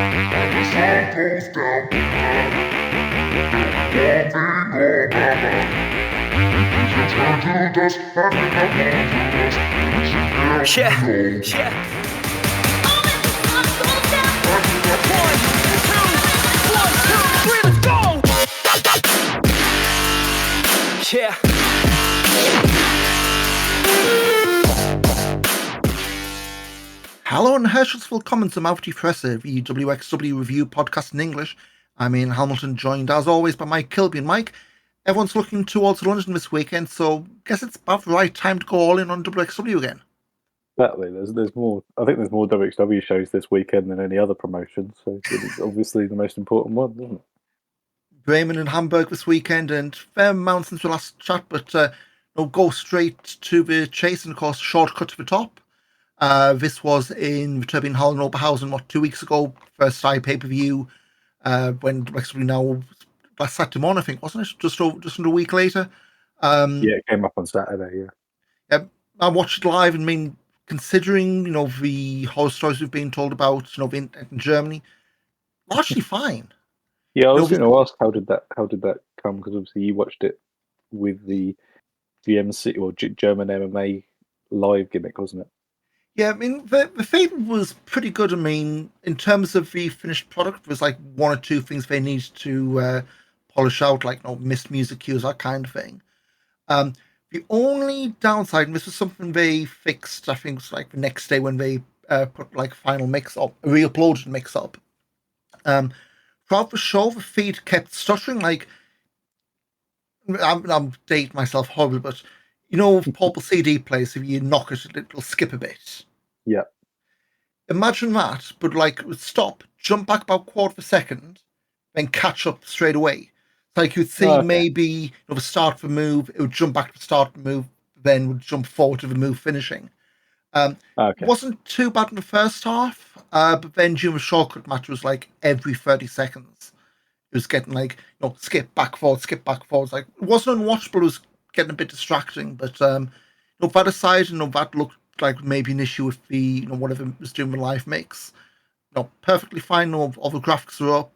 Yeah, yeah. Yeah. Hello and herzlich willkommen zum Auf Die Fresse, the WXW review podcast in English. I'm Ian Hamilton, joined as always by Mike Kilby. And Mike, everyone's looking towards London this weekend, so guess it's about the right time to go all in on WXW again. Exactly. There's more. I think there's more WXW shows this weekend than any other promotion, so it's obviously the most important one, isn't it? Bremen and Hamburg this weekend, and fair amount since we last chat, but we'll go straight to the chase and, of course, shortcut to the top. This was in the Turbine Hall in Oberhausen, 2 weeks ago, first side pay-per-view, when WXW now, last Saturday morning, I think, wasn't it? Just under a week later. Yeah, it came up on Saturday, yeah. I watched it live, and I mean, considering, the horror stories we've been told about, in Germany, largely fine. Yeah, I was going to ask how did that come? Because obviously you watched it with the GMC or German MMA live gimmick, wasn't it? Yeah, I mean, the fable was pretty good. I mean, in terms of the finished product, there's like one or two things they need to polish out, like missed music cues, that kind of thing. The only downside, and this was something they fixed, I think it was like the next day when they put like final mix up, re-uploaded mix up. Throughout the show, the feed kept stuttering. Like, I'm dating myself horribly, but if Purple CD plays, if you knock it, it'll skip a bit. Yeah. Imagine that, but like it would stop, jump back about a quarter of a second, then catch up straight away. It's like you'd see maybe the start of a move, it would jump back to the start of the move, then would jump forward to the move finishing. It wasn't too bad in the first half, but then during the shortcut match, it was like every 30 seconds. It was getting like, skip back forward, skip back forward. Like, it wasn't unwatchable, it was getting a bit distracting, but that aside, that looked like maybe an issue with the, whatever it was doing with live mix. Perfectly fine, all the graphics are up.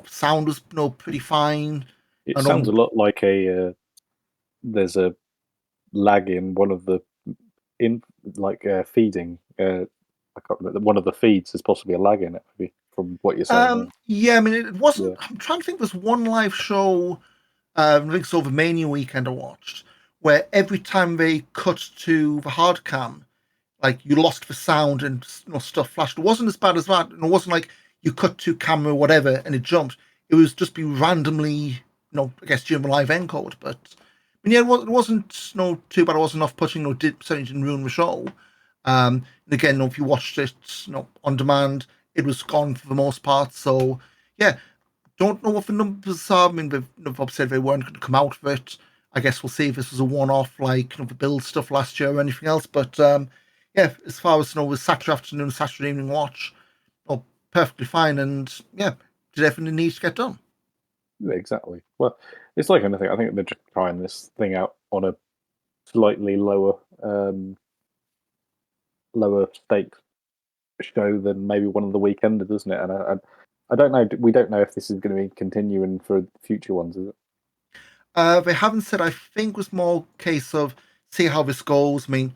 Sound was pretty fine. It sounds a lot like there's a lag in one of the feeding. I can't remember. One of the feeds is possibly a lag in it, maybe, from what you're saying. Yeah, I mean, it wasn't. Yeah. I'm trying to think. There's one live show, I think it's over Mania weekend I watched, where every time they cut to the hard cam, like you lost the sound and stuff flashed. It wasn't as bad as that, and it wasn't like you cut to camera or whatever and it jumped. It was just be randomly, I guess during the live encode, but. And yeah, it wasn't too bad. It wasn't off-putting, certainly didn't ruin the show. And again, if you watched it on demand, it was gone for the most part. So yeah, don't know what the numbers are. I mean, they've said they weren't going to come out of it. I guess we'll see if this was a one-off, like the build stuff last year or anything else. But yeah, as far as with Saturday afternoon, Saturday evening watch, perfectly fine. And yeah, definitely needs to get done. Yeah, exactly. Well, it's like anything. I think they're just trying this thing out on a slightly lower stakes show than maybe one of the weekenders, isn't it? And I don't know. We don't know if this is going to be continuing for future ones, is it? They haven't said. I think it was more a case of see how this goes. I mean,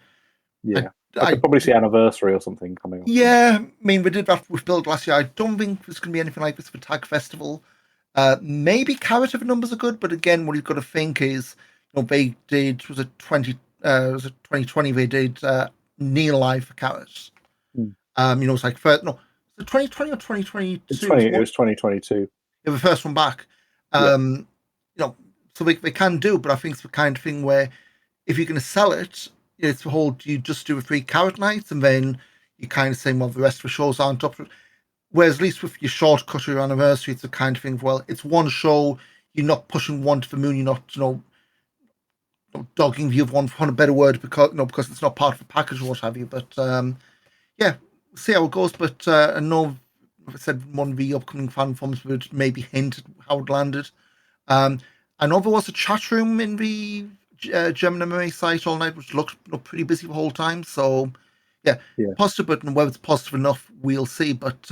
yeah, I could probably see Anniversary or something coming up. Yeah, I mean, we did that with Build last year. I don't think there's going to be anything like this for Tag Festival. Maybe Carrot if the numbers are good, but again, what you've got to think is, they did, was it 2020? They did Neil Live for Carrot. It's like first, no, was it 2020 or 2022? It was 2022. Yeah, the first one back. So they can do, but I think it's the kind of thing where if you're going to sell it, it's the whole, you just do a free Carrot night, and then you kind of say, well, the rest of the shows aren't up for it. Whereas at least with your shortcut or your anniversary, it's the kind of thing of, well, it's one show, you're not pushing one to the moon, you're not, dogging the other one, for a better word, because it's not part of the package or what have you. But yeah, see how it goes. But I know I said one of the upcoming fan forms would maybe hint at how it landed. I know there was a chat room in the German MMA site all night, which looked pretty busy the whole time. So yeah, Yeah. positive, but whether it's positive enough, we'll see. But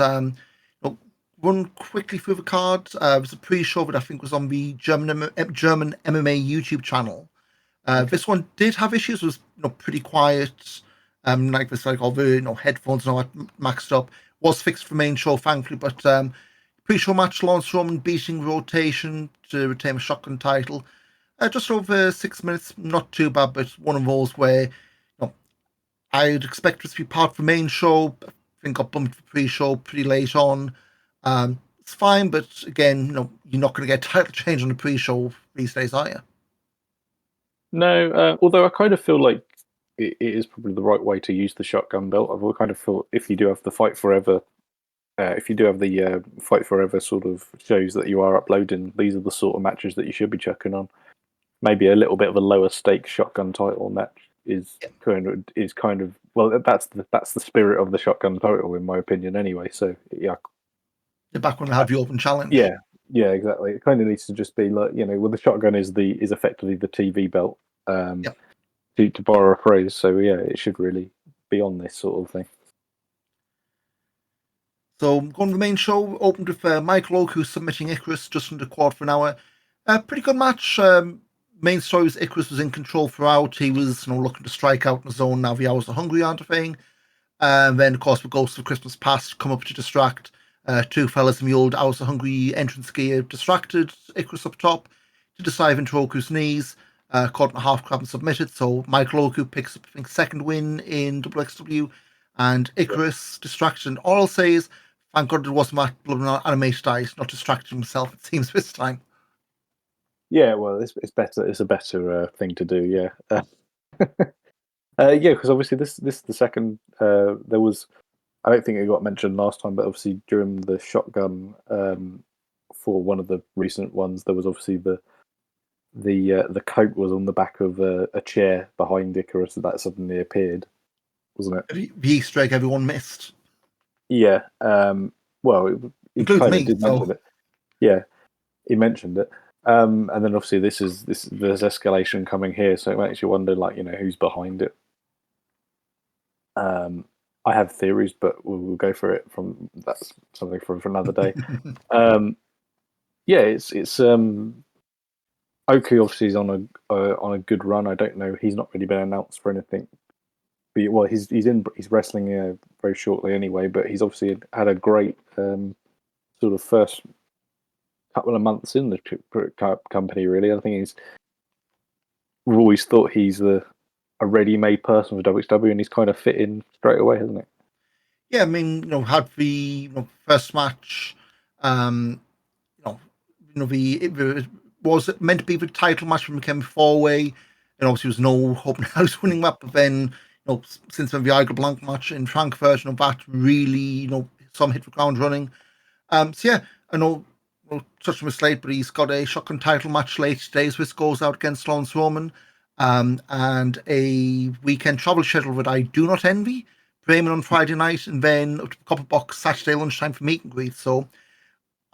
run quickly through the card. It was a pre-show that I think was on the German MMA YouTube channel. This one did have issues. It was pretty quiet. Like this, like all the headphones and all that maxed up. Was fixed for the main show, thankfully. But pre-show match: Lance Strowman beating rotation to retain a shotgun title. Just over 6 minutes, not too bad, but one of those where I'd expect it to be part of the main show. I think got bumped for pre-show pretty late on. It's fine, but again, you're not going to get a title change on the pre-show these days, are you? No, although I kind of feel like it is probably the right way to use the shotgun belt. I've kind of felt if you do have the Fight Forever, Fight Forever sort of shows that you are uploading, these are the sort of matches that you should be chucking on. Maybe a little bit of a lower stake shotgun title match is kind of well, that's the spirit of the shotgun title in my opinion. Anyway, so yeah, Back when they had the open challenge. Yeah, exactly. It kind of needs to just be like well, the shotgun is effectively the TV belt, to borrow a phrase. So yeah, it should really be on this sort of thing. So going to the main show, opened with Michael Oku submitting Icarus just under a quarter of an hour. Pretty good match. Main story was Icarus was in control throughout. He was looking to strike out in the zone. Now the hours are hungry, aren't thing. And then of course the Ghosts of Christmas Past come up to distract. Two fellas in the old Hours of Hungry entrance gear distracted Icarus up top to decide into Oku's knees. Caught in a half crab and submitted. So Michael Oku picks up, I think, second win in WXW. And Icarus distracted. And all I'll say is, thank God it wasn't that blood animated eyes, not distracting himself, it seems, this time. Yeah, well, it's better. It's a better thing to do. Yeah, yeah, because obviously this the second there was. I don't think it got mentioned last time, but obviously during the shotgun for one of the recent ones, there was obviously the coat was on the back of a chair behind Icarus that suddenly appeared, wasn't it? The Easter egg everyone missed. Yeah. Well, it kind of did mention it. Yeah, he mentioned it. And then obviously there's escalation coming here, so it makes you wonder, like, who's behind it. I have theories, but we'll go for it. That's something for another day. Yeah, it's Oki obviously is on a good run. I don't know. He's not really been announced for anything. But, well, he's wrestling very shortly anyway. But he's obviously had a great sort of first couple of months in the company. Really, I think we've always thought he's a ready-made person for WXW, and he's kind of fit in straight away, hasn't it? Yeah, I mean, had the first match. It was meant to be the title match from became four-way, and obviously there was no Open House winning that. But then, since then the Igor Blanc match in Frankfurt, that really, some hit the ground running. So yeah, I know we'll touch on this late, but he's got a shotgun title match late today. So this goes out against Lance Roman, and a weekend travel schedule that I do not envy. Bremen on Friday night, and then up to Copper Box Saturday lunchtime for meet and greet. So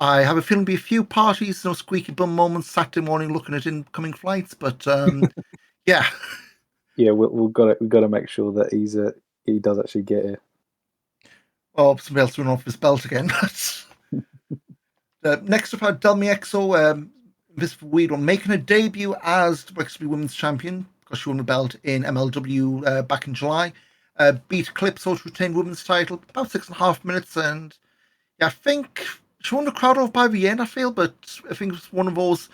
I have a feeling there'll be a few parties, squeaky bum moments Saturday morning looking at incoming flights. But yeah, yeah, we've got to make sure that he does actually get here. Oh, somebody else running off his belt again. Next up, had Delmi Exo, this weird one, making a debut as the WXW Women's Champion because she won the belt in MLW back in July. Beat Calypso to retain women's title about 6.5 minutes, and yeah, I think she won the crowd off by the end. I feel, but I think it's one of those.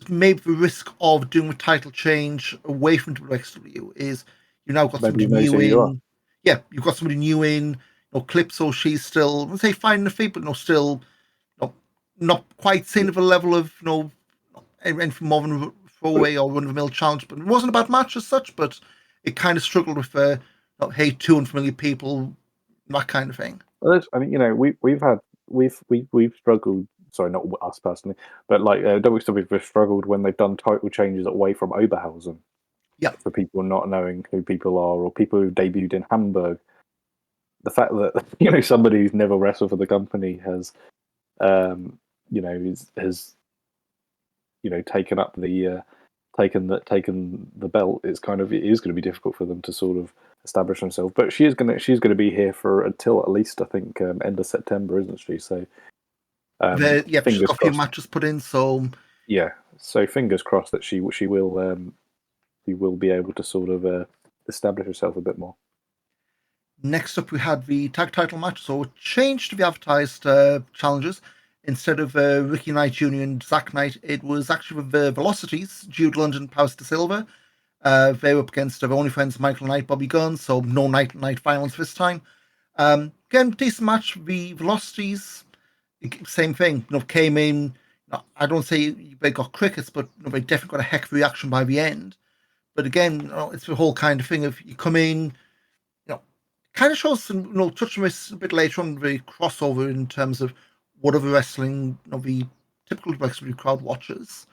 Maybe the risk of doing a title change away from WXW is you now got somebody new in. Yeah, you've got somebody new in. Calypso, she's still, I wouldn't say finding the feet, but still not quite seeing the level of anything more than a throwaway or run of the mill challenge. But it wasn't a bad match as such, but it kind of struggled with hey, two unfamiliar people, that kind of thing. Well, I mean, we've struggled. Sorry, not us personally, but like WXW have struggled when they've done title changes away from Oberhausen. Yeah, for people not knowing who people are, or people who debuted in Hamburg. The fact that somebody who's never wrestled for the company has taken up taken the belt, it is going to be difficult for them to sort of establish himself. But she's gonna be here for until at least I think end of September, isn't she? So She's fingers got a few crossed. matches put in, so Yeah, so fingers crossed that she will be able to sort of establish herself a bit more. next up we had the tag title match. So it changed to the advertised challenges. Instead of Ricky Knight Jr. and Zack Knight, it was actually the Velocities, Jude London and Paris De Silva. They were up against their only friends Michael Knight, Bobby Guns, so no night violence this time. Again, decent match. The Velocities, same thing. Came in. I don't say they got crickets, but they definitely got a heck of a reaction by the end. But again, it's the whole kind of thing of you come in, kind of shows some, touch on this a bit later on, the crossover in terms of what other wrestling, the typical wrestling crowd watches.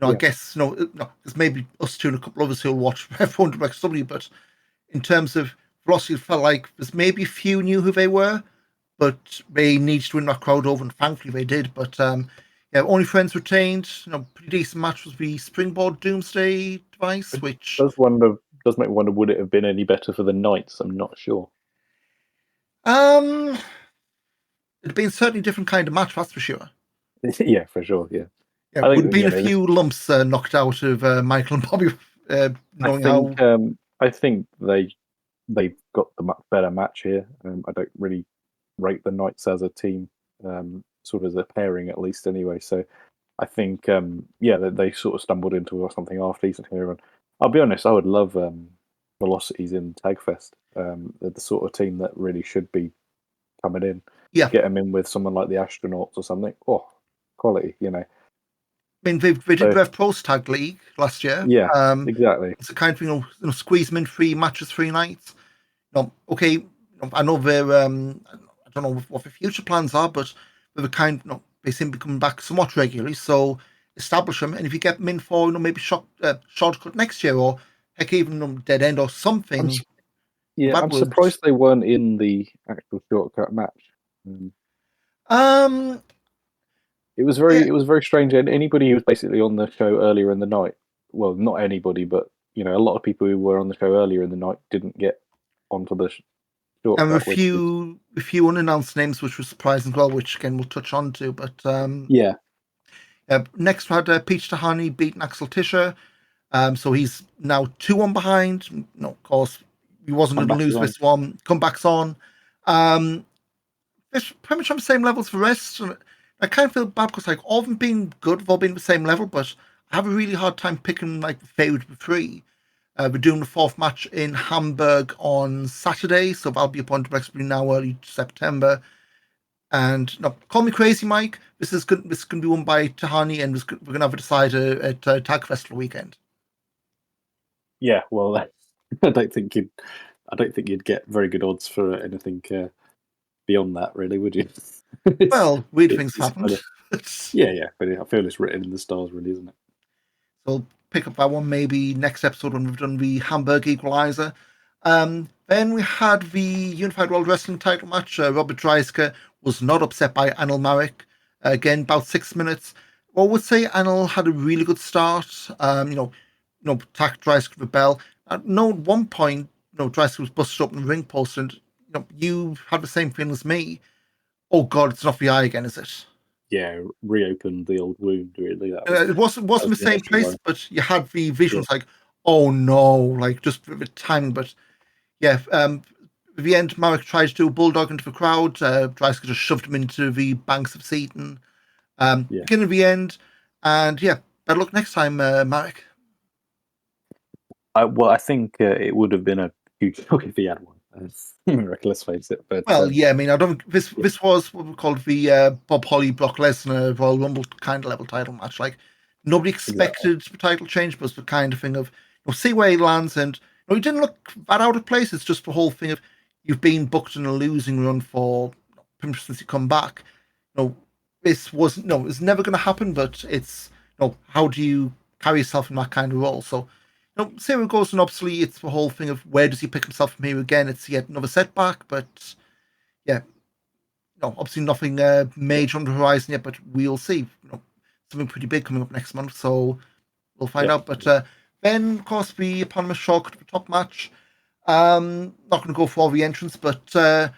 I guess, there's maybe us two and a couple others who'll watch everyone direct somebody, but in terms of Velocity, it felt like there's maybe a few knew who they were, but they needed to win that crowd over, and thankfully they did. But only friends retained. Pretty decent match was the Springboard Doomsday device, which does make me wonder, would it have been any better for the Knights? I'm not sure. it'd been certainly a different kind of match, that's for sure. Yeah, for sure. Yeah. Yeah, would have been a few lumps knocked out of Michael and Bobby, I think they've got the much better match here. I don't really rate the Knights as a team, sort of as a pairing at least anyway. So I think, they sort of stumbled into something half decent here. And I'll be honest, I would love Velocities in Tagfest. They're the sort of team that really should be coming in. Yeah. Get them in with someone like the Astronauts or something. Oh, quality, I mean, they did Rev Pro's Tag League last year. Yeah, exactly. It's a kind of, squeeze them in 3 matches, 3 nights. Okay, I know they're, I don't know what the future plans are, but they're the they seem to be coming back somewhat regularly. So establish them, and if you get them in for, maybe shortcut next year, or heck, even Dead End or something. I'm surprised they weren't in the actual shortcut match. It was very strange. And anybody who was basically on the show earlier in the night, well, not anybody, but a lot of people who were on the show earlier in the night didn't get onto the shortcut. And a few unannounced names, which was surprising as well, which again we'll touch on to. But next we had Peach Tahani beating Axel Tischer. So he's now 2-1 behind. Of course, he wasn't going to lose this one. Comebacks on. It's pretty much on the same level as the rest. And I kind of feel bad because all of them being good, they've all been the same level, but I have a really hard time picking the favourite of the 3. We're doing the 4th match in Hamburg on Saturday, so that'll be upon direct now early September. And call me crazy, Mike. This is going to be won by Tahani, and we're going to have a decider at Tag Festival weekend. Yeah, well, I don't think you'd get very good odds for anything beyond that, really, would you? Well, weird things happened. Yeah, but I feel it's written in the stars, really, isn't it? So pick up that one maybe next episode when we've done the Hamburg Equalizer. Then we had the Unified World Wrestling title match. Robert Dreisker was not upset by Anil Marek. Again, about 6 minutes. Well, I would say Anil had a really good start. Attacked Dreisker with the bell. At one point, Dreisker was busted up in the ring post, and you had the same feeling as me. Oh God, it's not the eye again, is it? Yeah, reopened the old wound. Really, it wasn't the same place, but you had the visuals like, oh no, just the timing. But yeah, at the end, Marek tried to do a bulldog into the crowd. Dreisker just shoved him into the banks of Seaton. Beginning of the end, and better luck next time, Marek. Well, I think it would have been a huge shock if he had one. Let's face it. But I don't. This was what we called the Bob Holly Brock Lesnar Royal Rumble kind of level title match. Nobody expected the title change, but it was the kind of thing of see where he lands, and he didn't look that out of place. It's just the whole thing of you've been booked in a losing run for since you come back. This wasn't. It's never going to happen. But it's how do you carry yourself in that kind of role? So. See where it goes, and obviously it's the whole thing of where does he pick himself from here again? It's yet another setback, but obviously nothing major on the horizon yet, but we'll see. Something pretty big coming up next month, so we'll find out. But then, of course, the eponymous shock, the top match. Not going to go for all the entrants, but just a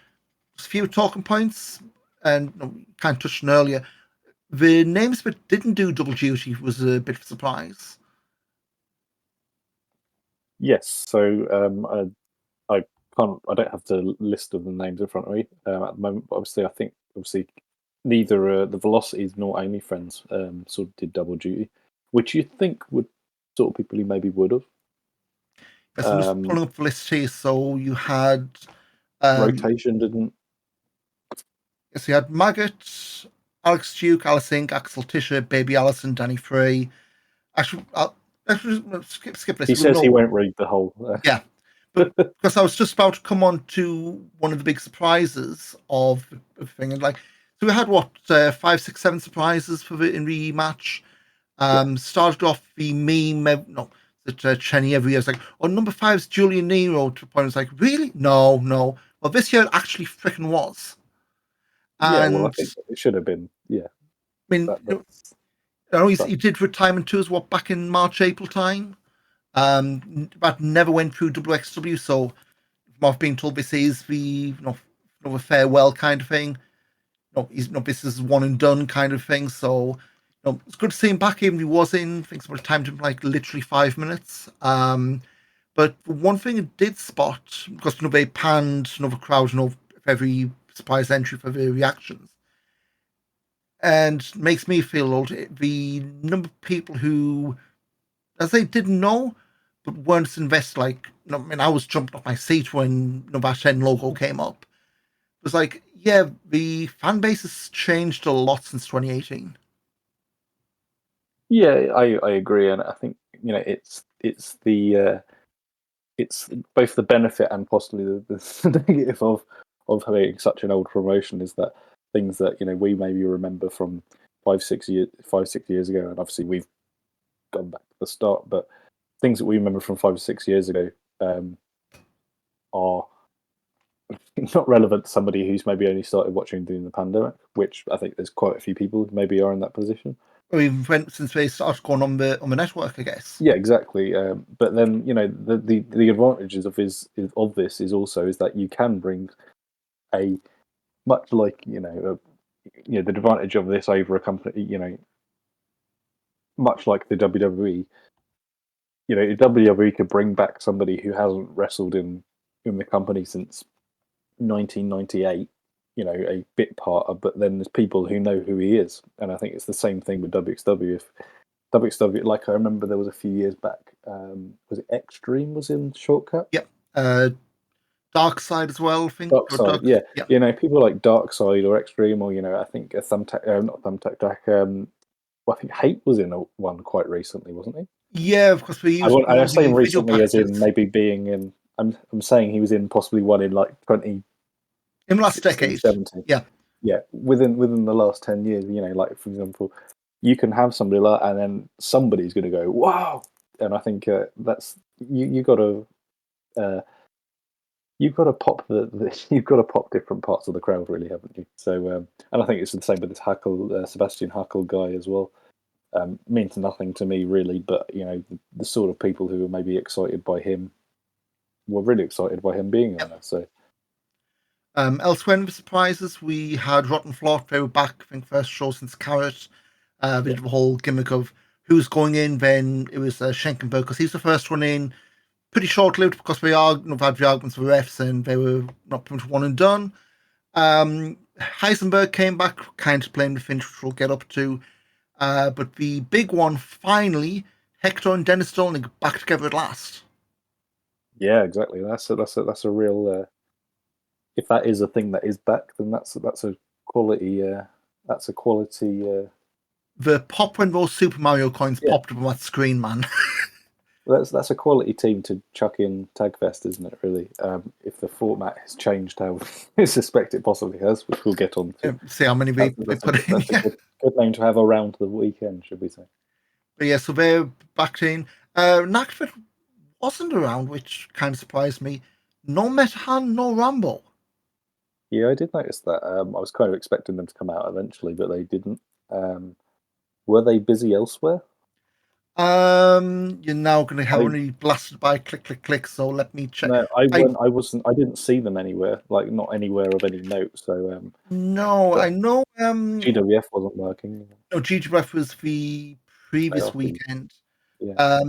few talking points, and kind of touched on earlier. The names that didn't do double duty was a bit of a surprise. Yes, so I can't. I don't have the list of the names in front of me at the moment. But obviously, I think neither the Velocities nor Amy Friends sort of did double duty, which you think would sort of people who maybe would have. Yes, I'm just pulling up the list here. So you had Rotation didn't. yes, you had Maggot, Alex Duke, Alice Inc., Axel Tischer, Baby Allison, Danny Frey. Actually, skip this. He says he won't read the whole. Yeah, but because I was just about to come on to one of the big surprises of the thing, and like, so we had what 5, 6, 7 surprises for in the match. Started off the meme, no, that Chenny every year is like, oh, number 5 is Julian Nero. To the point, it's like, really? No, no. Well, this year it actually freaking was. Yeah, well, I And think it should have been. Yeah, I mean, I know he did retirement tours what back in March, April time. But never went through WXW, so I've been told this is the a farewell kind of thing. This is one and done kind of thing. So it's good to see him back. Even if he was in, I think somebody timed him like literally 5 minutes. But one thing it did spot because they panned the crowd, every surprise entry for the reactions, and makes me feel old. The number of people who, as they didn't know, but weren't invested. Like, I mean, I was jumping off my seat when that 10 logo came up. It was like, yeah, the fan base has changed a lot since 2018. Yeah, I agree, and I think it's it's both the benefit and possibly the negative of having such an old promotion is that things that we maybe remember from 5, 6 years ago, and obviously we've gone back to the start, but things that we remember from 5 or 6 years ago are not relevant to somebody who's maybe only started watching during the pandemic, which I think there's quite a few people who maybe are in that position. We've went since they started going on the network, I guess. Yeah, exactly. But then the advantages of this is also is that you can bring a much like the advantage of this over a company, much like the WWE. WWE could bring back somebody who hasn't wrestled in the company since 1998. A bit part of, but then there's people who know who he is, and I think it's the same thing with WXW. If WXW, like I remember there was a few years back, was it Extreme was in Shortcut? Yep. Dark Side as well, I think. Dark Side, yeah. Yeah. People like Dark Side or Extreme, or I think Thumbtack, not Thumbtack Jack. Well, I think Hate was in one quite recently, wasn't he? Yeah, of course. We used I'm saying the video recently, as in packages maybe being in. I'm saying he was in possibly one in like 20 in the last decade. 70. Yeah, within the last 10 years. Like for example, you can have somebody like that, and then somebody's going to go wow, and I think that's you got to. You've got to pop you've got to pop different parts of the crowd, really, haven't you? So, and I think it's the same with this Sebastian Huckel guy as well. Means nothing to me really, but the sort of people who are maybe excited by him were really excited by him being on there. So, elsewhere in the surprises, we had Rotten Flot. They were back, I think, first show since Carrot. They did the whole gimmick of who's going in. Then it was Schenkenberg because he's the first one in. Pretty short-lived because we had the arguments with refs and they were not pretty much one and done. Heisenberg came back, kind of playing the finish, which we'll get up to. But the big one, finally, Hector and Dennis Dolning back together at last. yeah, exactly. That's a real. If that is a thing that is back, then that's a quality. That's a quality. The pop when those Super Mario coins popped up on that screen, man. That's a quality team to chuck in Tagfest, isn't it? Really, if the format has changed how I suspect it possibly has, which we'll get on to. See how many we put in. That's a good name to have around the weekend, should we say? But yeah, so they're back in. Nakfit wasn't around, which kind of surprised me. No Metahan, no Rambo. Yeah, I did notice that. I was kind of expecting them to come out eventually, but they didn't. Were they busy elsewhere? You're now going to have I only blasted by click, click, click. So let me check. no, I went. I wasn't. I didn't see them anywhere. Like not anywhere of any note. So No, but I know. GWF wasn't working. No, GGF was the previous Playoff and weekend. yeah,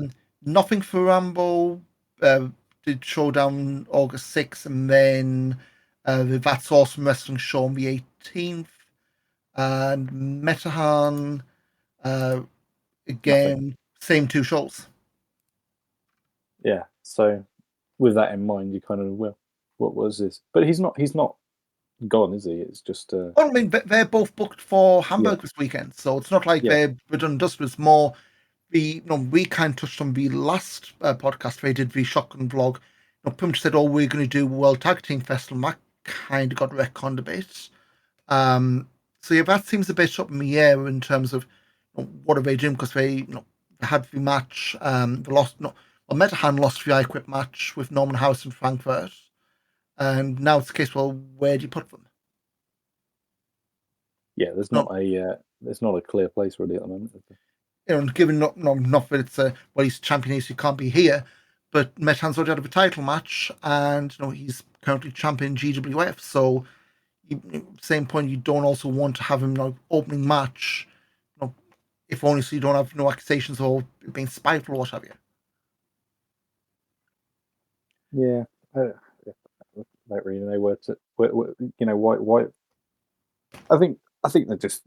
Nothing for Rambo. Did showdown August 6th, and then the That's Awesome Wrestling show on the 18th, and Metahan nothing. again, same two shows. Yeah. So with that in mind, you kind of well, what was this? But he's not. He's not gone, is he? It's just Well, I mean, they're both booked for yeah, Hamburg this weekend, so it's not like yeah, they're done and dusted. It's more we kind of touched on the last podcast they did the shotgun vlog. Pretty much said, "Oh, we're going to do World Tag Team Festival." And that kind of got retconned a bit. So yeah, that seems a bit up in the air in terms of what are they doing, because they had the match, they lost. No, well, Metahan lost the I Quit match with Norman House in Frankfurt, and now it's the case. Well, where do you put them? yeah. There's not a clear place really at the moment. And given not that it's well, he's champion, so he can't be here, but Metahan's already out of a title match, and he's currently champion GWF. So, same point, you don't also want to have him opening match, if only so you don't have no accusations or being spiteful or what have you. Yeah, I don't really know where to. Why? I think that just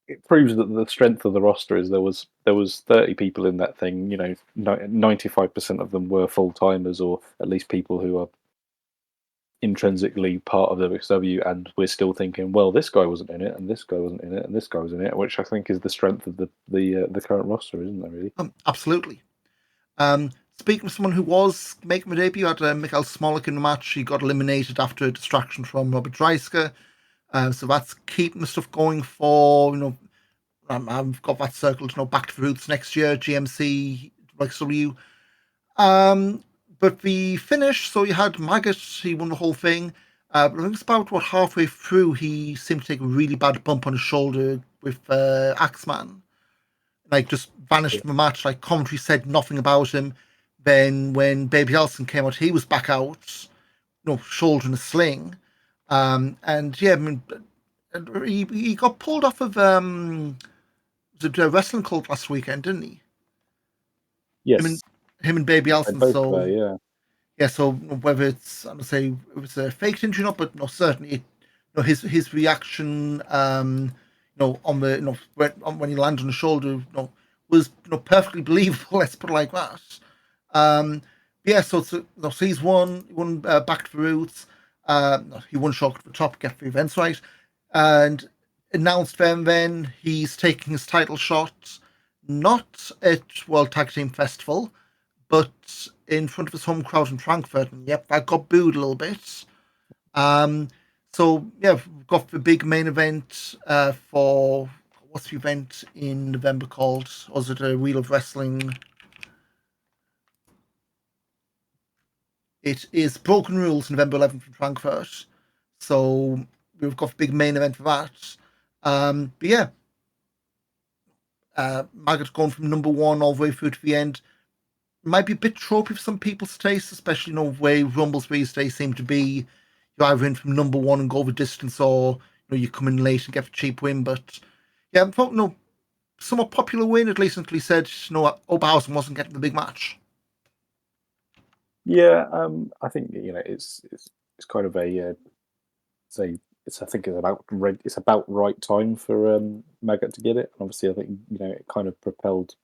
it proves that the strength of the roster is there was 30 people in that thing. 95% of them were full timers or at least people who are intrinsically part of WXW, and we're still thinking, well, this guy wasn't in it, and this guy wasn't in it, and this guy was in it, which I think is the strength of the current roster, isn't there? Really? Absolutely. Speaking of someone who was making a debut, had Mikhail Smolik in the match. He got eliminated after a distraction from Robert Dreisker. So that's keeping the stuff going for, I've got that circled, back to the roots next year, GMC, WXW. But the finish, so you had Maggot, he won the whole thing. But I think it's about halfway through, he seemed to take a really bad bump on his shoulder with Axeman. Like, just vanished Yeah. from the match. Like, commentary said nothing about him. Then when Baby Elson came out, he was back out, shoulder in a sling. And yeah, I mean, he got pulled off of the wrestling cult last weekend, didn't he? Him and Yes, him and Baby they Elson. both So were. Yeah, yeah, so whether it's, I'm gonna say it was a fake injury or not, but no, certainly his reaction, on the when he landed on the shoulder, was perfectly believable. Let's put it like that. Um, yeah, so he's won back to the roots. He won Shock to the Top, get the events right, and announced then he's taking his title shot not at World Tag Team Festival, but in front of his home crowd in Frankfurt. And yep, that got booed a little bit. Um, so yeah, we've got the big main event for what's the event in November called? Was it a Wheel of Wrestling? It is Broken Rules, November 11th in Frankfurt. So we've got the big main event for that. But yeah, Maggot going from number one all the way through to the end. Might be a bit tropey for some people's taste, especially way Rumbles these days seem to be. You either in from number one and go the distance, or you come in late and get a cheap win. But yeah, I thought somewhat popular win, at least until he said Oberhausen wasn't getting the big match. yeah. I think it's kind of a say it's I think it's about right time for Maggot to get it. And obviously, I think it kind of propelled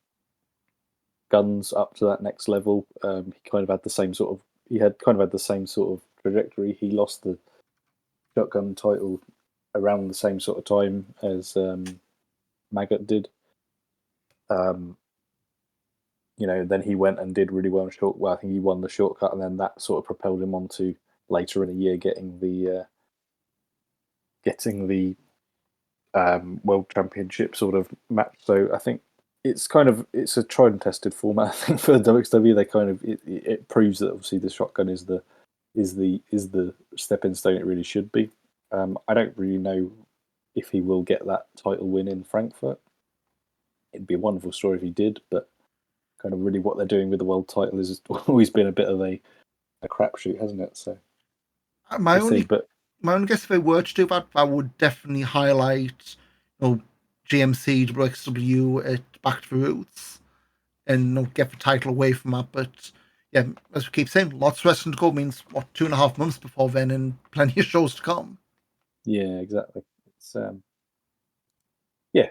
Guns up to that next level. He kind of had the same sort of trajectory. He lost the Shotgun title around the same sort of time as Maggot did. Then he went and did really well in short. Well, I think he won the shortcut, and then that sort of propelled him on to later in the year getting the World Championship sort of match. So I think it's a tried and tested format. I think for WXW, they kind of it proves that obviously the shotgun is the stepping stone it really should be. I don't really know if he will get that title win in Frankfurt. It'd be a wonderful story if he did, but kind of really what they're doing with the world title has always been a bit of a crapshoot, hasn't it? So My we'll see. But my own guess, if they were to do that, that would definitely highlight, GMC, WXW at Back to the Roots, and get the title away from that. But yeah, as we keep saying, lots of wrestling to go means what 2.5 months before then, and plenty of shows to come. yeah, exactly.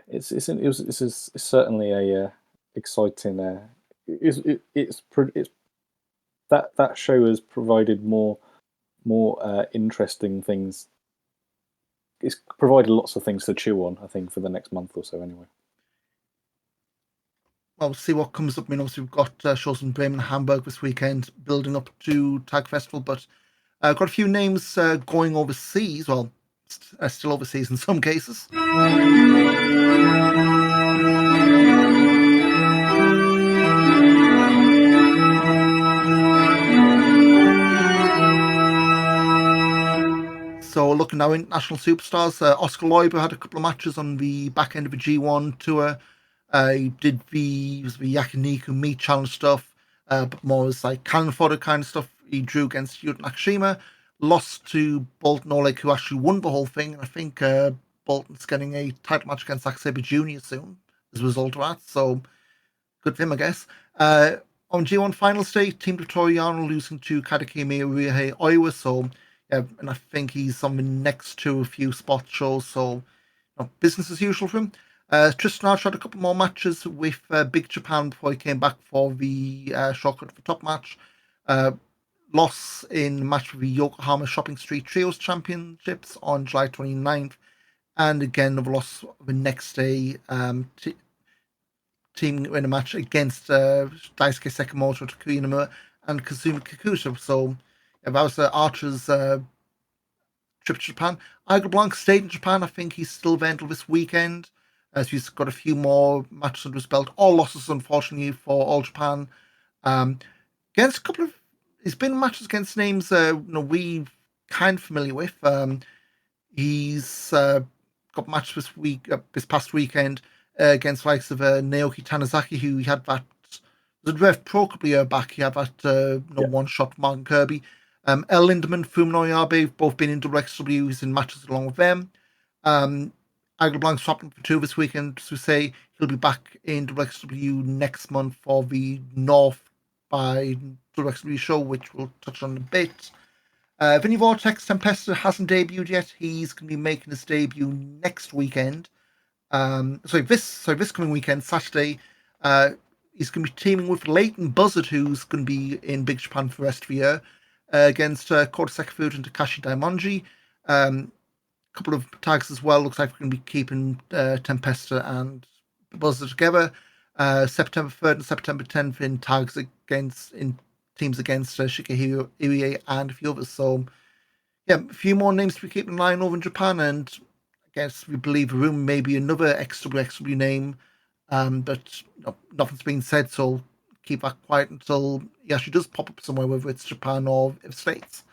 It's it's certainly a exciting. It's that show has provided more interesting things. It's provided lots of things to chew on, I think, for the next month or so, anyway. Well, we'll see what comes up. I mean, obviously, we've got shows in Bremen and Hamburg this weekend, building up to Tag Festival, but got a few names going overseas. Well, still overseas in some cases. So looking now, international superstars. Oscar Leuber had a couple of matches on the back end of a G1 tour. He did the Yakiniku meat challenge stuff, but more as like cannon fodder kind of stuff. He drew against Yuta Nakashima, lost to Bolton Oleg, who actually won the whole thing. And I think Bolton's getting a title match against Zack Sabre Jr. soon as a result of that. So good for him, I guess. On G1 finals day, Team Victoriano losing to Kadekimi Rihei Oiwa. So yeah, and I think he's on the next to a few spot shows. So business as usual for him. Tristan Archer had a couple more matches with Big Japan before he came back for the shortcut for top match. Loss in match with the Yokohama Shopping Street Trios Championships on July 29th. And again, another loss the next day. Team in a match against Daisuke Sekimoto, Takuya Nomura, and Kazumi Kikuta. So that was Archer's trip to Japan. Igor Blanc stayed in Japan. I think he's still there until this weekend. As he's got a few more matches under his belt. All losses, unfortunately, for All Japan. Against a couple of, he's been in matches against names we kind of familiar with. He's got matches this past weekend against likes of Naoki Tanizaki, who he had that the Rev Pro a couple of years back. He had that one shot with Martin Kirby. El Lindemann, Fumino Yabe, both been in WXW. He's in matches along with them. Igor Blanc swapping for 2 this weekend. So say he'll be back in WXW next month for the North by WXW show, which we'll touch on in a bit. Vinny Vortex Tempesta hasn't debuted yet. He's going to be making his debut next weekend. This coming weekend, Saturday. He's going to be teaming with Leighton Buzzard, who's going to be in Big Japan for the rest of the year, against Kota Sekafuda and Takashi Daimonji. Couple of tags as well. Looks like we're going to be keeping Tempesta and Buzzard together. September 3rd and September 10th in teams against Shigehiro Irie and a few others. So yeah, a few more names to be keeping an eye on over in Japan, and I guess we believe a room maybe another XWXW name, but nothing's been said, so keep that quiet until he actually does pop up somewhere, whether it's Japan or the States.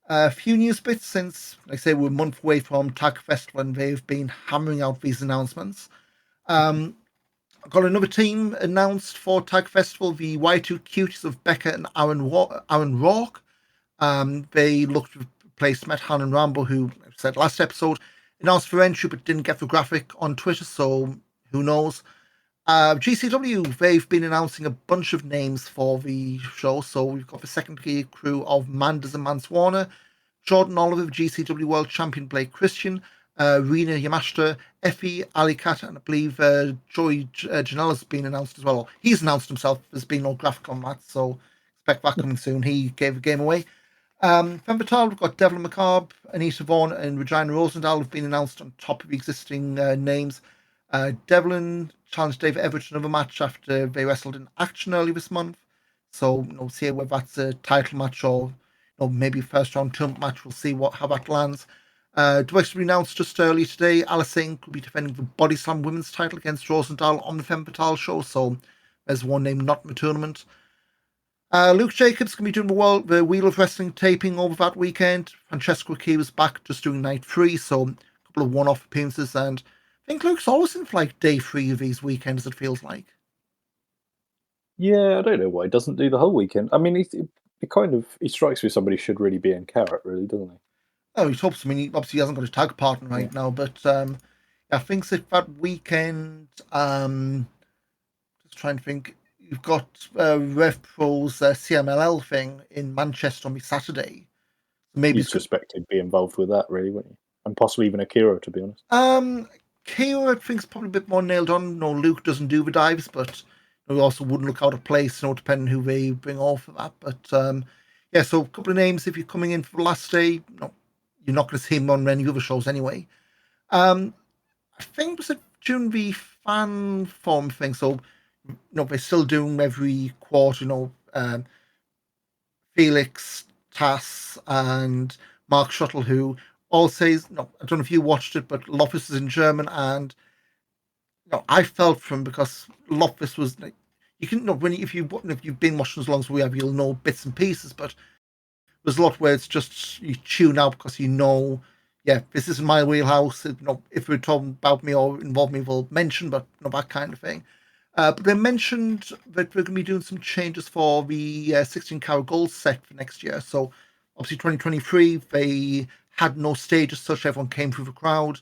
A few news bits since, like I say, we're a month away from Tag Festival and they've been hammering out these announcements. I've got another team announced for Tag Festival, the Y2 Cuties of Becca and Aaron Rourke. They looked to replace Matt Han and Rambo, who I said last episode announced for entry but didn't get the graphic on Twitter, so who knows. GCW, they've been announcing a bunch of names for the show. So we've got the second gear crew of Manders and Manswarner, Jordan Oliver, GCW World Champion Blake Christian, Rina Yamashita, Effie, Ali Kat, and I believe Joy Janela's been announced as well. He's announced himself. There's been no graphic on that, so expect that coming soon. He gave the game away. Femme Fatale, we've got Devlin McCarb, Anita Vaughan, and Regina Rosendahl have been announced on top of the existing names. Devlin challenged Dave Everett to another match after they wrestled in Action early this month. So we'll see whether that's a title match or maybe a first round tournament match. We'll see how that lands. WXW announced just earlier today, Alice Inc. will be defending the Body Slam Women's title against Rosendahl on the Femme Fatale show. So there's one name not in the tournament. Luke Jacobs can be doing the Wheel of Wrestling taping over that weekend. Francesco Key was back just doing night 3, so a couple of one-off appearances, and I think Luke's always in for like day 3 of these weekends, it feels like. Yeah, I don't know why he doesn't do the whole weekend. I mean, he strikes me as somebody who should really be in Carrot, really, doesn't he? Oh, he hopes. I mean, obviously he hasn't got his tag partner Yeah. right now, but I think that weekend. Just trying to think. You've got Rev Pro's CMLL thing in Manchester on Saturday. Maybe You'd it's good. suspect he'd be involved with that, really, wouldn't you? And possibly even Akira, to be honest. Kira, I think, is probably a bit more nailed on. No, Luke doesn't do the dives, but we also wouldn't look out of place, depending who they bring off for that. But yeah, so a couple of names if you're coming in for the last day. No, you're not going to see him on any other shows anyway. I think was it during the fan form thing. So they're still doing every quarter. Felix, Tass, and Mark Shuttle, who all says, no, I don't know if you watched it, but Lopez is in German, and I felt for him because Lopez was like, you can when if you've been watching as long as we have, you'll know bits and pieces, but there's a lot where it's just you tune out because yeah, this is my wheelhouse. If we're talking about me or involve me, we'll mention, but that kind of thing. But they mentioned that we're going to be doing some changes for the 16 karat gold set for next year. So obviously 2023, they had no stage as such. Everyone came through the crowd.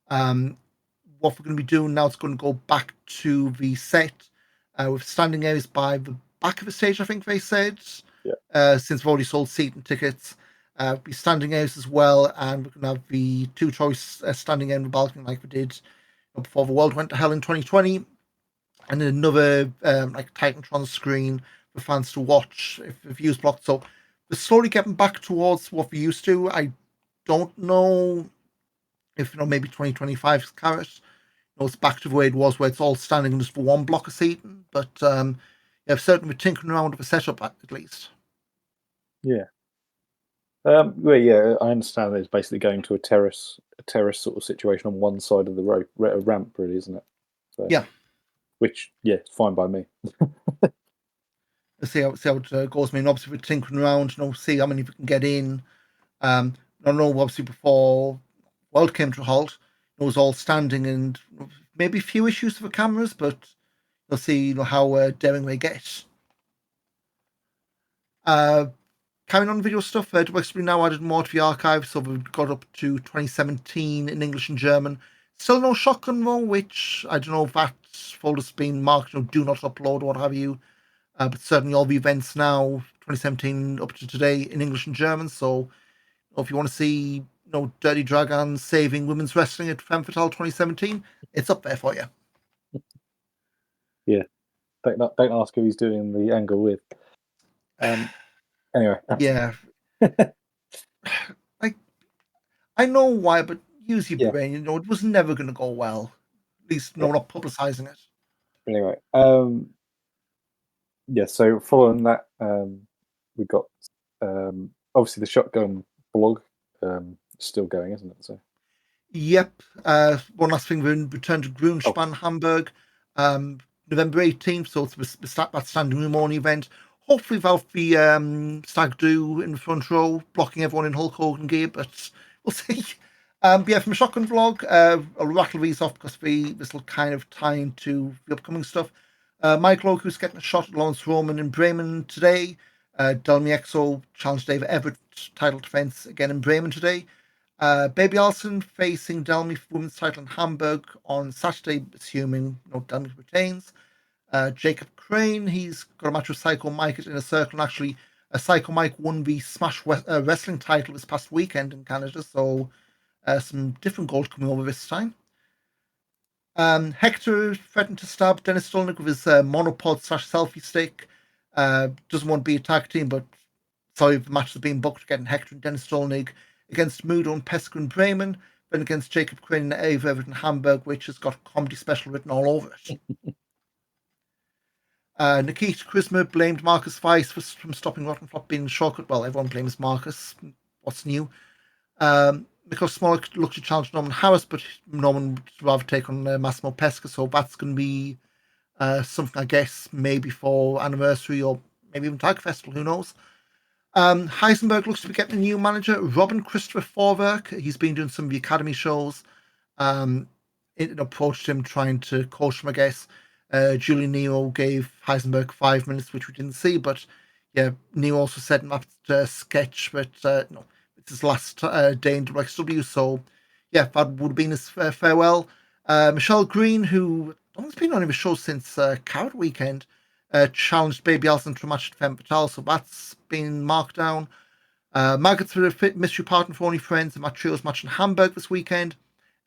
What we're going to be doing now is going to go back to the set with standing areas by the back of the stage, I think they said. Yeah. Since we've already sold seat and tickets. Be standing areas as well, and we're going to have the two choice standing in the balcony like we did before the world went to hell in 2020, and then another like Titantron screen for fans to watch if views blocked. So we're slowly getting back towards what we used to. I don't know if maybe 2025 is carrot. It's back to the way it was, where it's all standing just for one block of seating. But yeah, certainly we're tinkering around with the setup at least. Yeah. Well, yeah, I understand that it's basically going to a terrace sort of situation on one side of the road, a ramp, really, isn't it? So, Yeah. Which, yeah, it's fine by me. See how it goes. I mean, obviously, we're tinkering around, see how many we can get in. I know, obviously, before World came to a halt, it was all standing and maybe a few issues for cameras, but you'll see how daring they get. Carrying on video stuff, we now added more to the archive, so we've got up to 2017 in English and German. Still no shotgun though, which I don't know if that folder's been marked, do not upload or what have you. But certainly all the events now, 2017 up to today in English and German. So if you want to see Dirty Dragon saving women's wrestling at Femme Fatale 2017, it's up there for you. Yeah. Don't ask who he's doing the angle with. Anyway. Yeah. I know why, but use your brain. It was never going to go well. At least we're not publicising it. Anyway, yeah. So following that, we got obviously the Shotgun blog still going, isn't it? So. Yep. One last thing, we returned to Grünspan, Hamburg, November 18th. So it's that standing room only event. Hopefully without the stag do in the front row, blocking everyone in Hulk Hogan gear, but we'll see. Yeah, from a Shotgun vlog, I'll rattle these off because this will kind of tie into the upcoming stuff. Mike Loku's getting a shot at Lawrence Roman in Bremen today. Delmi Exo challenged David Everett title defense again in Bremen today. Baby Allison facing Delmi for women's title in Hamburg on Saturday, assuming Delmi retains. Jacob Crane, he's got a match with Psycho Mike at Inner Circle, and actually Psycho Mike won the Smash Wrestling title this past weekend in Canada, so some different gold coming over this time. Hector threatened to stab Dennis Stolnick with his monopod / selfie stick. Doesn't want to be a tag team, but sorry, the match is being booked, getting Hector and Dennis Stolnick against Mudo and Pesco in Bremen, then against Jacob Crane and Ava Everett in Hamburg, which has got a comedy special written all over it. Nikita Charisma blamed Marcus Weiss from stopping Rotten Flop being shortcut. Well, everyone blames Marcus. What's new? Because Smollett looked to challenge Norman Harris, but Norman would rather take on Massimo Pesca, so that's going to be something, I guess, maybe for anniversary or maybe even Tag Festival, who knows. Heisenberg looks to be getting a new manager, Robin Christopher Forwerk. He's been doing some of the academy shows. It approached him trying to coach him, I guess. Julian Nero gave Heisenberg 5 minutes, which we didn't see, but yeah, Nero also said in that sketch that no, it's his last day in WXW, so yeah, that would have been his farewell. Michelle Green, who has been on his show since Carrot Weekend, challenged Baby Allison to a match at Femme Fatale, so that's been marked down. Maggots for a fit mystery partner for Only Friends, and Trios match in Hamburg this weekend.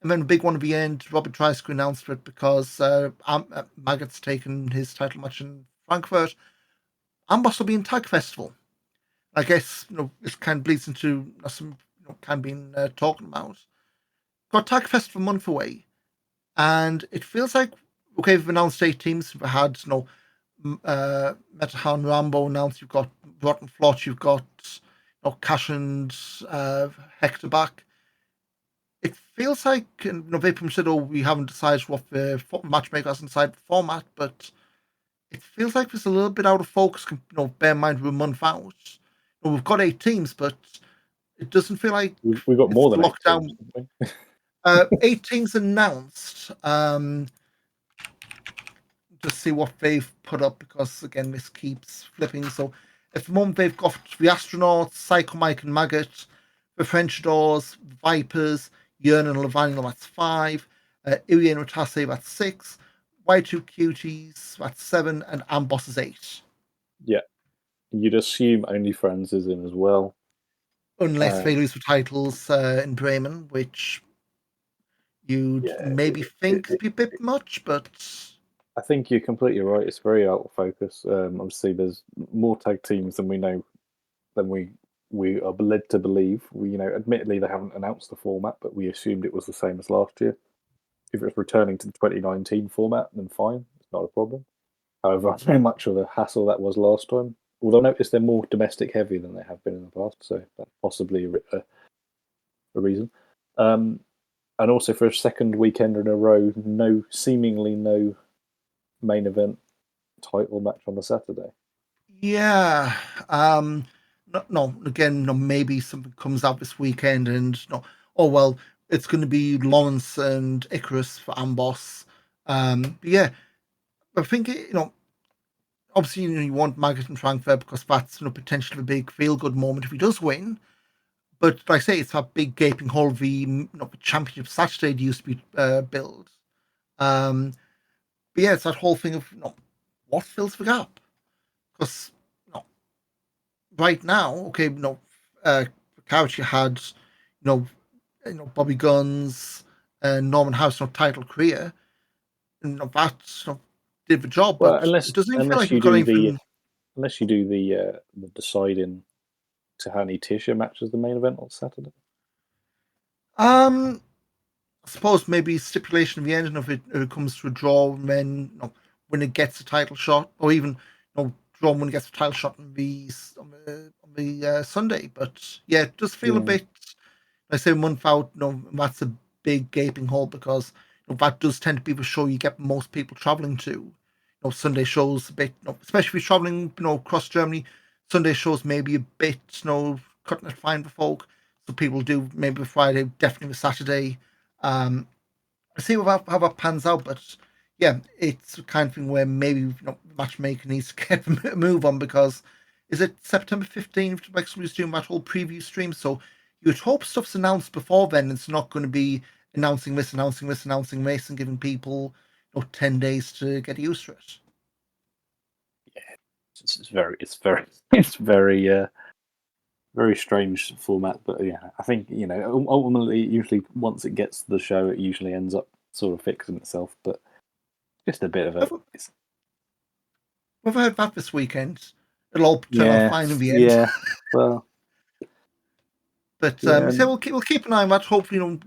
And then the big one at the end, Robert Dreisker announced it because Maggot's taken his title match in Frankfurt. Amboss will be in Tag Festival. I guess this kind of bleeds into some kind of been talking about. Got Tag Festival a month away, and it feels like okay, we've announced 8 teams. We've had Metahan Rambo announced. You've got Rotten Flot. You've got Cash and Hector back. It feels like Vapom said, "Oh, we haven't decided what the matchmaker hasn't decided the format," but it feels like it's a little bit out of focus. Bear in mind we're a month out. We've got 8 teams, but it doesn't feel like we've got more than lockdown. 8 teams, 8 teams announced. Just see what they've put up because again this keeps flipping. So at the moment they've got the Astronauts, Psycho Mike and Maggot, the French Doors, Vipers, Yearn and Levine, that's 5, Iri and Rotase, that's 6, Y2 Cuties, that's 7, and Amboss is 8. Yeah, you'd assume Only Friends is in as well, unless they lose the titles in Bremen, which you'd maybe think would be a bit much, but I think you're completely right. It's very out of focus. Obviously, there's more tag teams than we know, than we are led to believe. Admittedly, they haven't announced the format, but we assumed it was the same as last year. If it's returning to the 2019 format, then fine, it's not a problem. However, I know much of the hassle that was last time. Although I noticed they're more domestic heavy than they have been in the past, so that's possibly a reason. And also for a second weekend in a row, seemingly no main event title match on the Saturday. Yeah. Maybe something comes out this weekend and it's going to be Lawrence and Icarus for Amboss. Yeah, I think obviously you want Maggot and Frankfurt because that's potentially a big feel good moment if he does win. But like I say, it's that big gaping hole the championship Saturday used to be built. But yeah, it's that whole thing of what fills the gap because right now, okay, Couch you had Bobby Guns and Norman House title career, and that did the job. Well, but unless it doesn't even feel like you we've got do anything. unless you do the deciding Tahani Tisha match as the main event on Saturday. I suppose maybe stipulation of the end, and if it comes to a draw, then when it gets a title shot, or even draw when it gets a title shot on the Sunday. But yeah, it does feel a bit. I say a month out, that's a big gaping hole because that does tend to be the show you get most people traveling to. Sunday shows a bit, especially if you're traveling, across Germany. Sunday shows maybe a bit, cutting it fine for folk. So people do maybe a Friday, definitely a Saturday. I see how that pans out, but yeah, it's the kind of thing where maybe the matchmaker needs to get a move on because is it September 15th? Like somebody's doing that whole preview stream, so you'd hope stuff's announced before then. It's not going to be announcing this, and giving people 10 days to get used to it. Yeah, it's very very strange format, but yeah, I think ultimately, usually once it gets to the show, it usually ends up sort of fixing itself. But just a bit of a. We've heard that this weekend. It'll all turn out fine in the end. Yeah, well. But we'll keep an eye on that. Hopefully,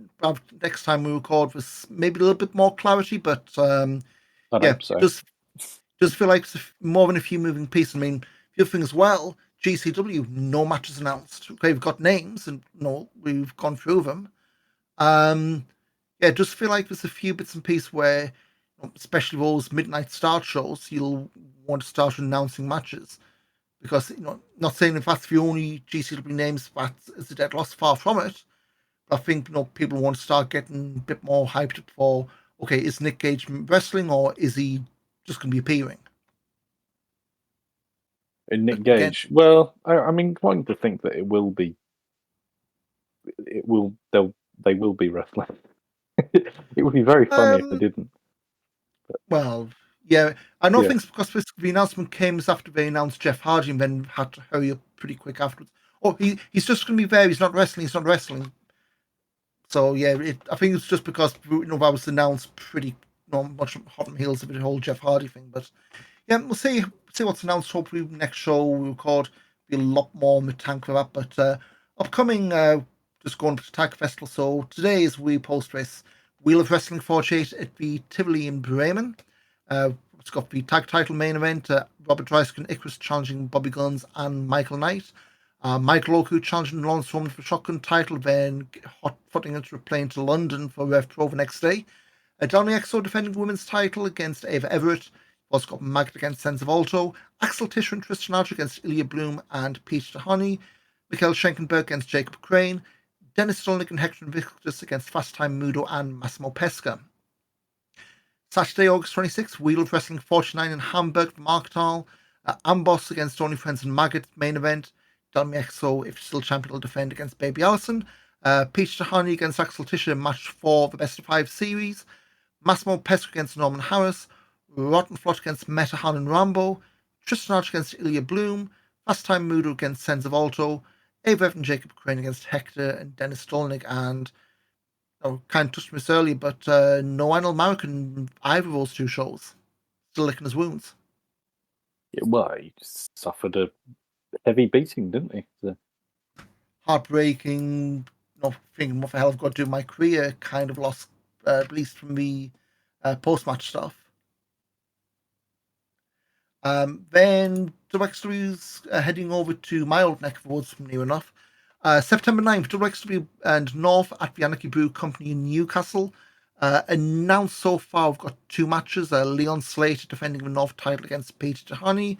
next time we record with maybe a little bit more clarity. But I hope so. Just feel like it's more than a few moving pieces. I mean, the other thing as well, GCW, no matches announced. Okay, we've got names and we've gone through them. Just feel like there's a few bits and pieces where, especially those midnight start shows, you'll want to start announcing matches. Because not saying if that's the only GCW names that is a dead loss, far from it. But I think people want to start getting a bit more hyped up for is Nick Gage wrestling or is he just going to be appearing. And Nick But again, Gage. Well, I'm inclined to think that it will be. They will be wrestling. It would be very funny if they um, didn't. well, yeah, I know Yeah, things because the announcement came after they announced Jeff Hardy and then had to hurry up pretty quick afterwards. Oh, he's just going to be there. He's not wrestling. He's not wrestling. So yeah, I think it's just because that was announced pretty much hot on heels of the whole Jeff Hardy thing. But yeah, we'll see what's announced. Hopefully, next show we record be a lot more in the tank for that. But upcoming, just going to Tag Festival. So today is we post race Wheel of Wrestling 48 at the Tivoli in Bremen. It's got the tag title main event. Robert Dreisker and Icarus challenging Bobby Guns and Michael Knight. Michael Oku challenging Lawrence Roman for the shotgun title, then hot footing into a plane to London for Rev Pro the next day. Donny Exo defending the women's title against Ava Everett. Also got Magda against Sense of Alto. Axel Tischer and Tristan Archer against Ilya Bloom and Peter Honey. Mikhail Schenkenberg against Jacob Crane. Dennis Stolnik and Hector Invictus against Fast Time Mudo and Massimo Pesca. Saturday, August 26th, Wheel of Wrestling 49 in Hamburg for Marktal. Amboss against Tony Friends and Maggot main event. Don Exo, if still champion, will defend against Baby Allison. Peach Tahani against Axel Tischer in match 4 of the best of 5 series. Massimo Pesca against Norman Harris. Rotten Flot against Metahan and Rambo. Tristan Arch against Ilya Bloom. Fast Time Mudo against Sense of Alto. Ava and Jacob Crane against Hector and Dennis Stolnik. And kind of touched on this earlier, but no Anil Marek in either of those two shows. Still licking his wounds. yeah, well, he suffered a heavy beating, didn't he? So, Heartbreaking, not thinking what the hell I've got to do with my career, kind of lost, at least from the post-match stuff. Then WXW's heading over to my old neck of the woods from near enough. September 9th, WXW and North at the Anarchy Brew Company in Newcastle. Announced so far, we've got 2 matches. Leon Slater defending the North title against Peter Tahani.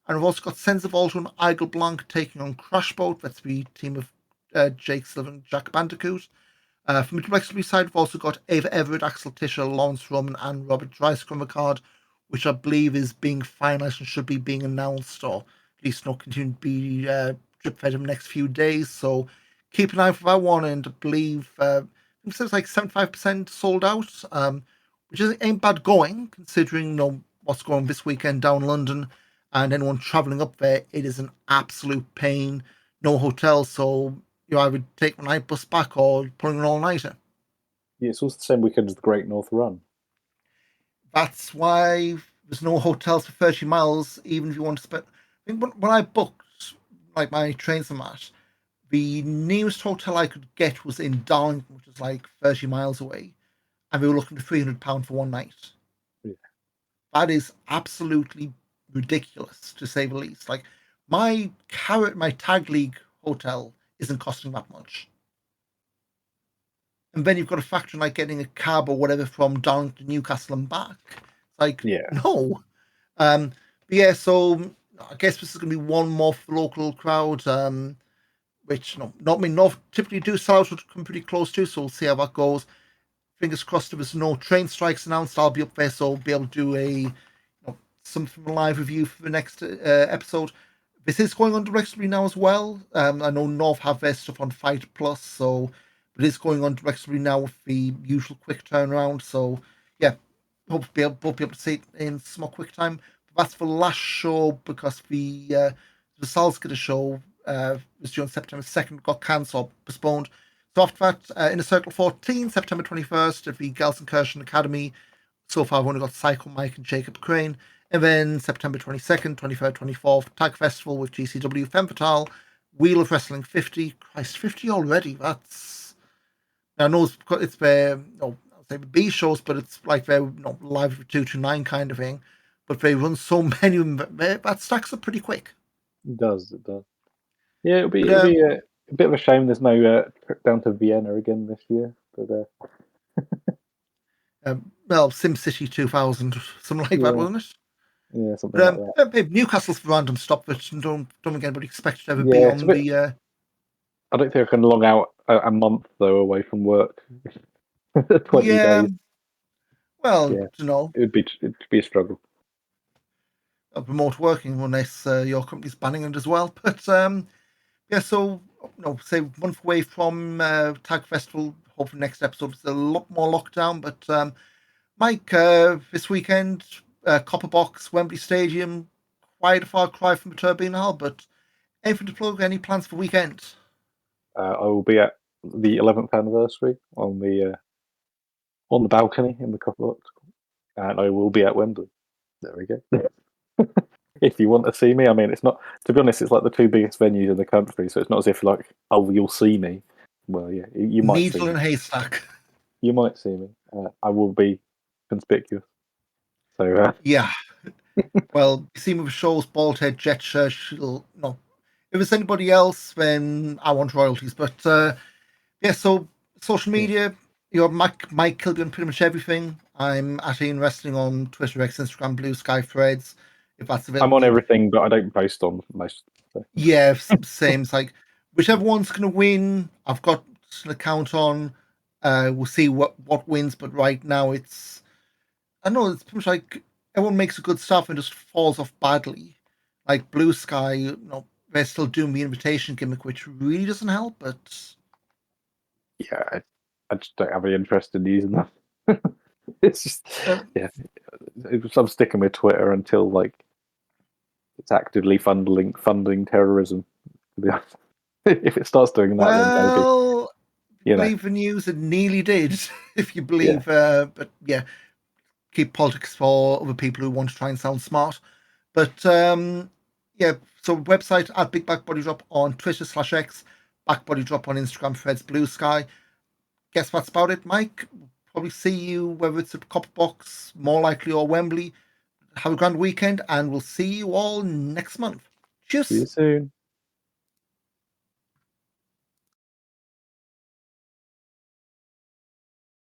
And we've also got Sense of Alto and Igel Blanc taking on Crashboat. That's the team of Jake Sullivan and Jack Bandicoot. From the WXW side, we've also got Ava Everett, Axel Tischer, Lawrence Roman, and Robert Dreisker on the card, which I believe is being finalised and should be being announced, or at least not continue to be drip fed in the next few days. So keep an eye for that one. And I believe it's like 75% sold out, which ain't bad going considering what's going on this weekend down in London. And anyone travelling up there, it is an absolute pain. No hotel, so you either take a night bus back or pulling an all-nighter. yeah, it's also the same weekend as the Great North Run. That's why there's no hotels for 30 miles, even if you want to spend. I think when I booked like my trains and that, the nearest hotel I could get was in Darlington, which is like 30 miles away, and we were looking for £300 for one night. Yeah. That is absolutely ridiculous, to say the least. Like my Tag League hotel isn't costing that much. And then you've got to factor in like getting a cab or whatever from Darlington to Newcastle and back. Like, Yeah. no. But yeah, so I guess this is going to be one more for the local crowd, which not me. North typically do sell out, would come pretty close to, so we'll see how that goes. Fingers crossed there was no train strikes announced. I'll be up there, so I'll be able to do a something live review for the next episode. This is going on directly now as well. I know North have their stuff on Fight Plus, so it is going on directly now with the usual quick turnaround. So yeah, hope to be able to see it in some more quick time. But that's the last show because the Salzgitter show was due on September 2nd, got cancelled, postponed. So after that, in a Circle 14, September 21st at the Gelsenkirchen Academy. So far, I've only got Psycho Mike and Jacob Crane. And then September 22nd, 23rd, 24th, Tag Festival with GCW Femme Fatale, Wheel of Wrestling 50. Christ, 50 already. That's. I know it's their, I'll say the B shows, but it's like their live 229 kind of thing. But they run so many of them, that stacks up pretty quick. It does. Yeah, it'll be But, a bit of a shame there's no trip down to Vienna again this year. But well, SimCity 2000, something like that, wasn't it? yeah, something like that. Maybe Newcastle's the random stop, but don't think anybody expect it to ever Yeah, be it's on a bit, the. I don't think I can long out a month though away from work. 20 Yeah, days. well, Yeah, you know, it'd be a struggle. remote working unless your company's banning it as well. But yeah, so say a month away from Tag Festival. Hopefully, next episode is a lot more lockdown. But Mike, this weekend, Copper Box, Wembley Stadium, quite a far cry from the Turbine Hall. But anything to plug? Any plans for weekend? I will be at the 11th anniversary on the balcony in the Copper Box, and I will be at Wembley. There we go. If you want to see me, I mean, it's not. To be honest, it's like the two biggest venues in the country, so it's not as if like, oh, you'll see me. Well, yeah, you might see Needle me. and haystack. You might see me. I will be conspicuous. So Yeah. Well, you see me with shows, bald head, jet shirt. No, if it's anybody else, then I want royalties. But yeah, so social media, you're Mike Kilby on pretty much everything. I'm at Ian Wrestling on Twitter, X, Instagram, Blue Sky, Threads. If that's available. I'm on everything, but I don't post on most. So. Yeah, same. It's like whichever one's going to win, I've got an account on. We'll see what wins, but right now it's I know it's pretty much like everyone makes a good stuff and just falls off badly. Like Blue Sky, they're still doing the invitation gimmick, which really doesn't help. But Yeah, I just don't have any interest in using them. It's just yeah, I'm sticking with Twitter until like it's actively funding terrorism. To be honest. If it starts doing that, then maybe believe the news, it nearly did. If you believe, but yeah, keep politics for other people who want to try and sound smart. But yeah, so website at Big Back Body Drop on Twitter /X, Back Body Drop on Instagram, Threads, Blue Sky. Guess that's about it, Mike. Probably see you whether it's at Copper Box, more likely, or Wembley. Have a grand weekend, and we'll see you all next month. Cheers. See you soon.